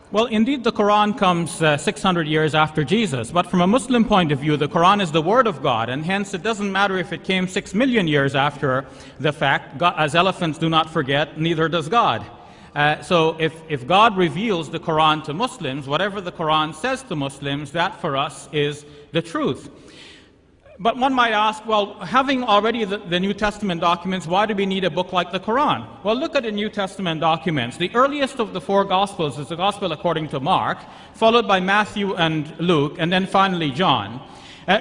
Well, indeed, the Quran comes 600 years after Jesus, but from a Muslim point of view, the Quran is the Word of God, and hence it doesn't matter if it came 6 million years after the fact. God, as elephants do not forget, neither does God. So if God reveals the Quran to Muslims, whatever the Quran says to Muslims, that for us is the truth. But one might ask, well, having already the New Testament documents, why do we need a book like the Quran? Well, look at the New Testament documents. The earliest of the 4 Gospels is the Gospel according to Mark, followed by Matthew and Luke, and then finally John.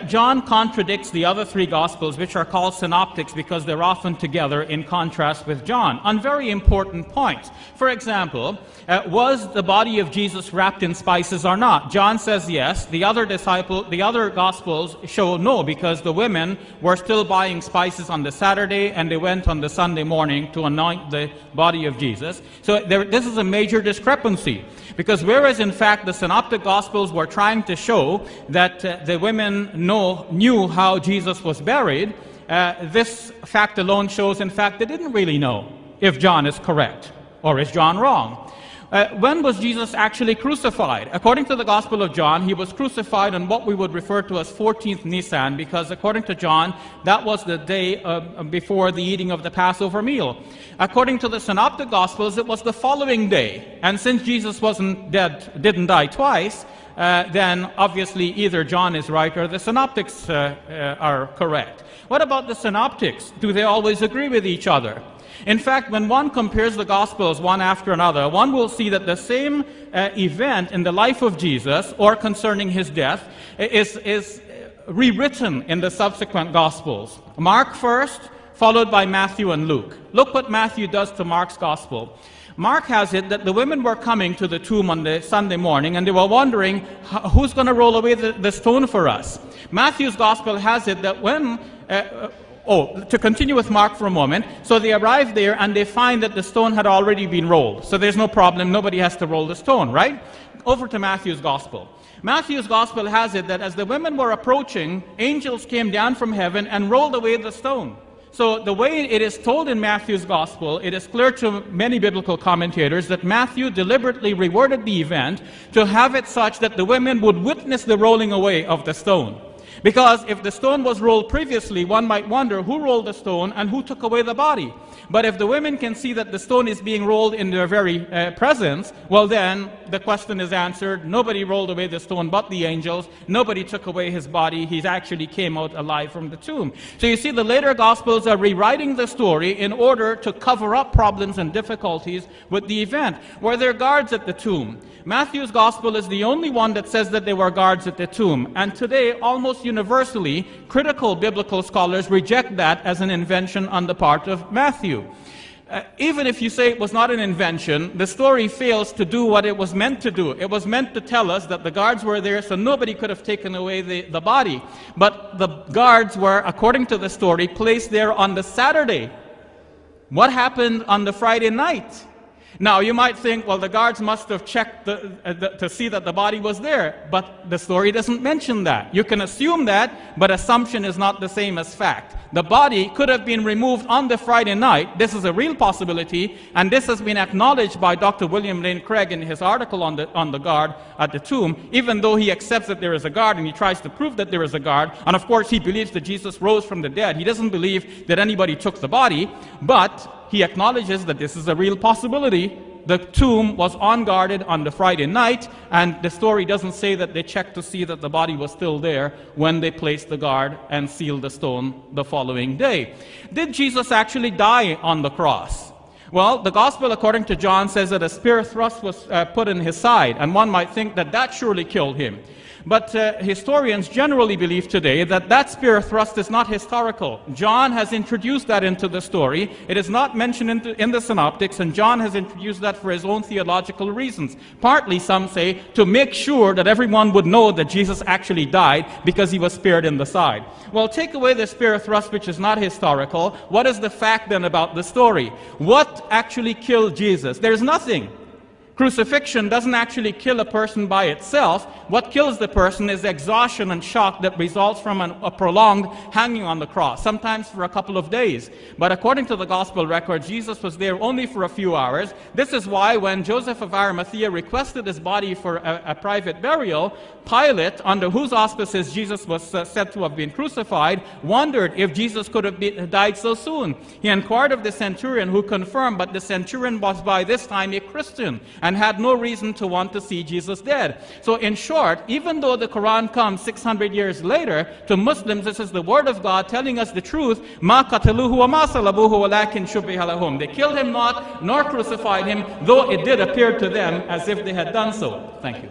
John contradicts the other 3 Gospels, which are called synoptics because they're often together in contrast with John, on very important points. For example, was the body of Jesus wrapped in spices or not? John says yes. The other Gospels show no, because the women were still buying spices on the Saturday and they went on the Sunday morning to anoint the body of Jesus. So this is a major discrepancy. Because whereas in fact the synoptic Gospels were trying to show that the women knew how Jesus was buried, this fact alone shows in fact they didn't really know if John is correct or is John wrong. When was Jesus actually crucified? According to the Gospel of John, he was crucified on what we would refer to as 14th Nisan, because according to John, that was the day before the eating of the Passover meal. According to the Synoptic Gospels, it was the following day. And since Jesus didn't die twice, then obviously either John is right or the Synoptics are correct. What about the Synoptics? Do they always agree with each other? In fact, when one compares the Gospels one after another, one will see that the same event in the life of Jesus or concerning his death is rewritten in the subsequent Gospels. Mark first, followed by Matthew and Luke. Look what Matthew does to Mark's Gospel. Mark has it that the women were coming to the tomb on the Sunday morning and they were wondering, who's going to roll away the stone for us? Matthew's Gospel has it that when... to continue with Mark for a moment, so they arrive there and they find that the stone had already been rolled. So there's no problem, nobody has to roll the stone, right? Over to Matthew's Gospel. Matthew's Gospel has it that as the women were approaching, angels came down from heaven and rolled away the stone. So the way it is told in Matthew's Gospel, it is clear to many biblical commentators that Matthew deliberately reworded the event to have it such that the women would witness the rolling away of the stone. Because if the stone was rolled previously, one might wonder who rolled the stone and who took away the body. But if the women can see that the stone is being rolled in their very presence, well then the question is answered. Nobody rolled away the stone but the angels. Nobody took away his body. He actually came out alive from the tomb. So you see, the later Gospels are rewriting the story in order to cover up problems and difficulties with the event. Were there guards at the tomb? Matthew's Gospel is the only one that says that there were guards at the tomb. And today, almost universally, critical biblical scholars reject that as an invention on the part of Matthew. Even if you say it was not an invention, the story fails to do what it was meant to do. It was meant to tell us that the guards were there so nobody could have taken away the body. But the guards were, according to the story, placed there on the Saturday. What happened on the Friday night? Now, you might think, well, the guards must have checked to see that the body was there, but the story doesn't mention that. You can assume that, but assumption is not the same as fact. The body could have been removed on the Friday night. This is a real possibility, and this has been acknowledged by Dr. William Lane Craig in his article on the guard at the tomb, even though he accepts that there is a guard and he tries to prove that there is a guard. And of course, he believes that Jesus rose from the dead. He doesn't believe that anybody took the body, but he acknowledges that this is a real possibility. The tomb was unguarded on the Friday night, and the story doesn't say that they checked to see that the body was still there when they placed the guard and sealed the stone the following day. Did Jesus actually die on the cross? Well, the Gospel according to John says that a spear thrust was put in his side, and one might think that that surely killed him. But historians generally believe today that that spear thrust is not historical. John has introduced that into the story. It is not mentioned in the Synoptics, and John has introduced that for his own theological reasons. Partly, some say, to make sure that everyone would know that Jesus actually died because he was speared in the side. Well, take away the spear thrust, which is not historical. What is the fact then about the story? What actually killed Jesus? There's nothing. Crucifixion doesn't actually kill a person by itself. What kills the person is exhaustion and shock that results from a prolonged hanging on the cross, sometimes for a couple of days. But according to the gospel record, Jesus was there only for a few hours. This is why when Joseph of Arimathea requested his body for a private burial, Pilate, under whose auspices Jesus was said to have been crucified, wondered if Jesus could have died so soon. He inquired of the centurion, who confirmed, but the centurion was by this time a Christian and had no reason to want to see Jesus dead. So in short, even though the Quran comes 600 years later, to Muslims this is the word of God telling us the truth. مَا قَتَلُوهُ وَمَا صَلَبُوهُ وَلَكِنْ شُبِّهَ لَهُمْ. They killed him not, nor crucified him, though it did appear to them as if they had done so. Thank you.